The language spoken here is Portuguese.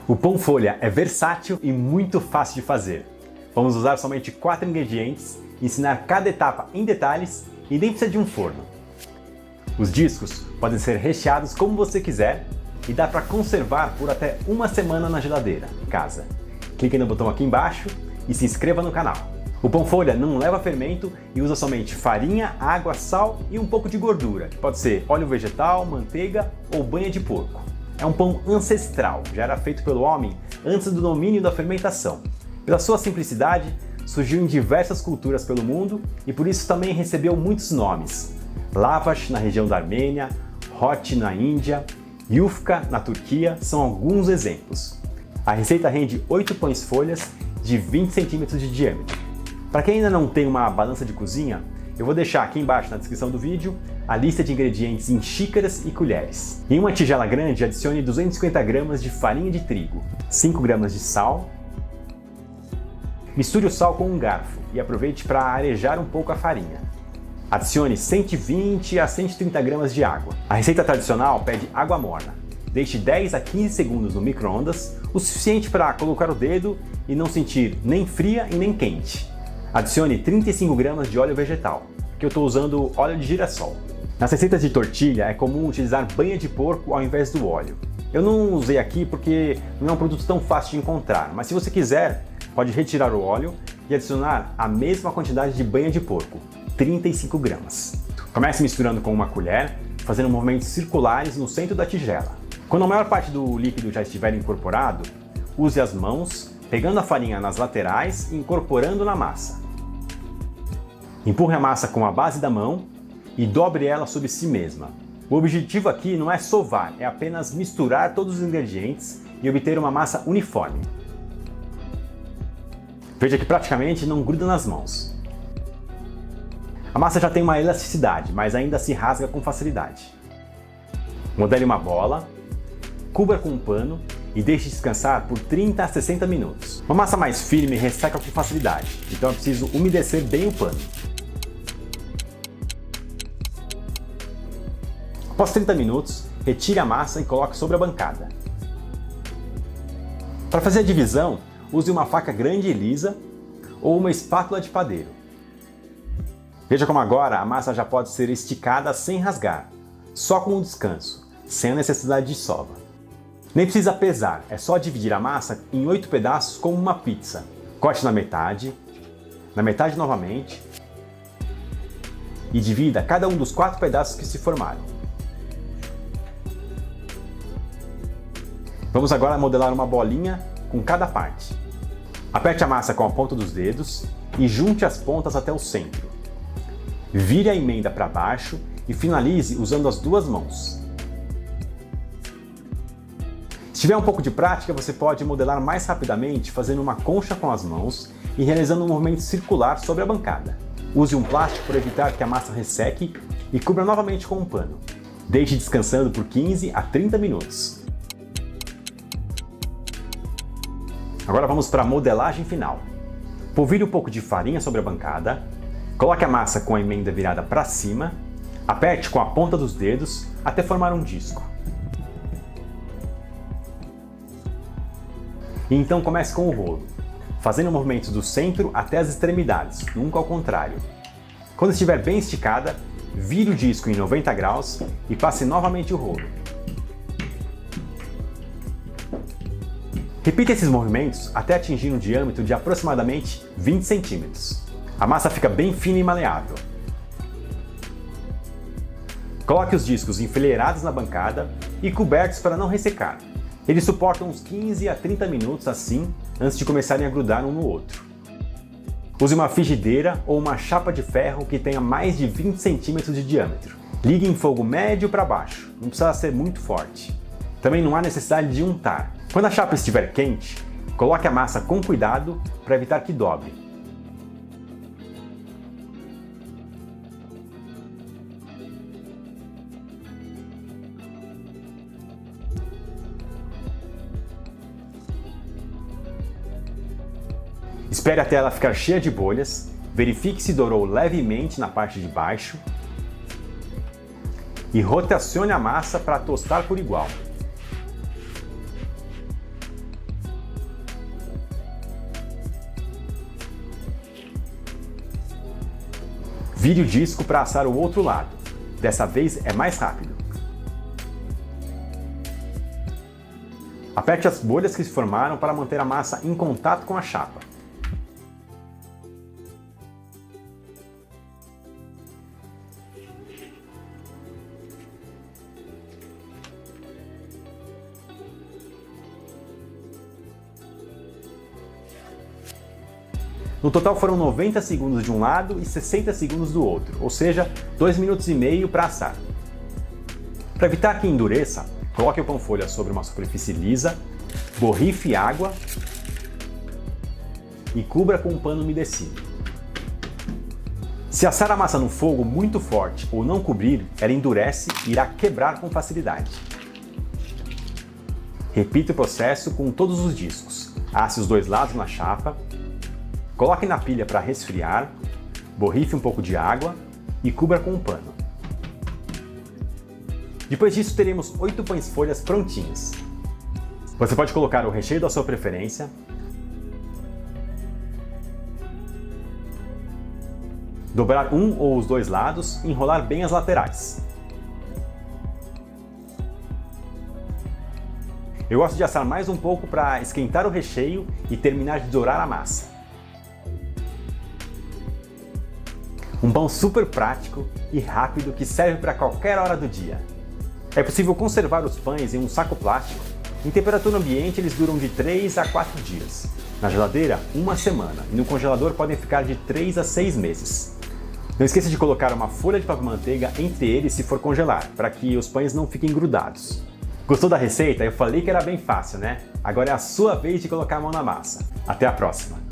O pão folha é versátil e muito fácil de fazer. Vamos usar somente 4 ingredientes, ensinar cada etapa em detalhes e nem precisa de um forno. Os discos podem ser recheados como você quiser e dá para conservar por até uma semana na geladeira, em casa. Clique no botão aqui embaixo e se inscreva no canal. O pão folha não leva fermento e usa somente farinha, água, sal e um pouco de gordura, que pode ser óleo vegetal, manteiga ou banha de porco. É um pão ancestral, já era feito pelo homem antes do domínio da fermentação. Pela sua simplicidade, surgiu em diversas culturas pelo mundo e por isso também recebeu muitos nomes. Lavash na região da Armênia, Hot na Índia, Yufka na Turquia são alguns exemplos. A receita rende 8 pães folhas de 20 centímetros de diâmetro. Para quem ainda não tem uma balança de cozinha, eu vou deixar aqui embaixo na descrição do vídeo a lista de ingredientes em xícaras e colheres. Em uma tigela grande, adicione 250 gramas de farinha de trigo, 5 gramas de sal. Misture o sal com um garfo e aproveite para arejar um pouco a farinha. Adicione 120 a 130 gramas de água. A receita tradicional pede água morna. Deixe 10 a 15 segundos no micro-ondas, o suficiente para colocar o dedo e não sentir nem fria e nem quente. Adicione 35 gramas de óleo vegetal, que eu estou usando óleo de girassol. Nas receitas de tortilha é comum utilizar banha de porco ao invés do óleo. Eu não usei aqui porque não é um produto tão fácil de encontrar, mas se você quiser, pode retirar o óleo e adicionar a mesma quantidade de banha de porco, 35 gramas. Comece misturando com uma colher, fazendo movimentos circulares no centro da tigela. Quando a maior parte do líquido já estiver incorporado, use as mãos, pegando a farinha nas laterais e incorporando na massa. Empurre a massa com a base da mão e dobre ela sobre si mesma. O objetivo aqui não é sovar, é apenas misturar todos os ingredientes e obter uma massa uniforme. Veja que praticamente não gruda nas mãos. A massa já tem uma elasticidade, mas ainda se rasga com facilidade. Modele uma bola, cubra com um pano e deixe descansar por 30 a 60 minutos. Uma massa mais firme resseca com facilidade, então é preciso umedecer bem o pano. Após 30 minutos, retire a massa e coloque sobre a bancada. Para fazer a divisão, use uma faca grande e lisa ou uma espátula de padeiro. Veja como agora a massa já pode ser esticada sem rasgar, só com um descanso, sem a necessidade de sova. Nem precisa pesar, é só dividir a massa em 8 pedaços como uma pizza. Corte na metade novamente e divida cada um dos 4 pedaços que se formaram. Vamos agora modelar uma bolinha com cada parte. Aperte a massa com a ponta dos dedos e junte as pontas até o centro. Vire a emenda para baixo e finalize usando as duas mãos. Se tiver um pouco de prática, você pode modelar mais rapidamente fazendo uma concha com as mãos e realizando um movimento circular sobre a bancada. Use um plástico para evitar que a massa resseque e cubra novamente com um pano. Deixe descansando por 15 a 30 minutos. Agora vamos para a modelagem final. Polvilhe um pouco de farinha sobre a bancada, coloque a massa com a emenda virada para cima, aperte com a ponta dos dedos até formar um disco. E então comece com o rolo, fazendo movimentos do centro até as extremidades, nunca ao contrário. Quando estiver bem esticada, vire o disco em 90 graus e passe novamente o rolo. Repita esses movimentos até atingir um diâmetro de aproximadamente 20 centímetros. A massa fica bem fina e maleável. Coloque os discos enfileirados na bancada e cobertos para não ressecar. Eles suportam uns 15 a 30 minutos assim, antes de começarem a grudar um no outro. Use uma frigideira ou uma chapa de ferro que tenha mais de 20 centímetros de diâmetro. Ligue em fogo médio para baixo, não precisa ser muito forte. Também não há necessidade de untar. Quando a chapa estiver quente, coloque a massa com cuidado para evitar que dobre. Espere até ela ficar cheia de bolhas, verifique se dourou levemente na parte de baixo e rotacione a massa para tostar por igual. Vire o disco para assar o outro lado. Dessa vez é mais rápido. Aperte as bolhas que se formaram para manter a massa em contato com a chapa. No total foram 90 segundos de um lado e 60 segundos do outro, ou seja, 2 minutos e meio para assar. Para evitar que endureça, coloque o pão folha sobre uma superfície lisa, borrife água e cubra com um pano umedecido. Se assar a massa no fogo muito forte ou não cobrir, ela endurece e irá quebrar com facilidade. Repita o processo com todos os discos. Asse os dois lados na chapa. Coloque na pilha para resfriar, borrife um pouco de água e cubra com um pano. Depois disso teremos 8 pães folhas prontinhos. Você pode colocar o recheio da sua preferência, dobrar um ou os dois lados e enrolar bem as laterais. Eu gosto de assar mais um pouco para esquentar o recheio e terminar de dourar a massa. Um pão super prático e rápido que serve para qualquer hora do dia. É possível conservar os pães em um saco plástico. Em temperatura ambiente eles duram de 3 a 4 dias. Na geladeira, 1 semana. E no congelador podem ficar de 3 a 6 meses. Não esqueça de colocar uma folha de papel manteiga entre eles se for congelar, para que os pães não fiquem grudados. Gostou da receita? Eu falei que era bem fácil, né? Agora é a sua vez de colocar a mão na massa. Até a próxima!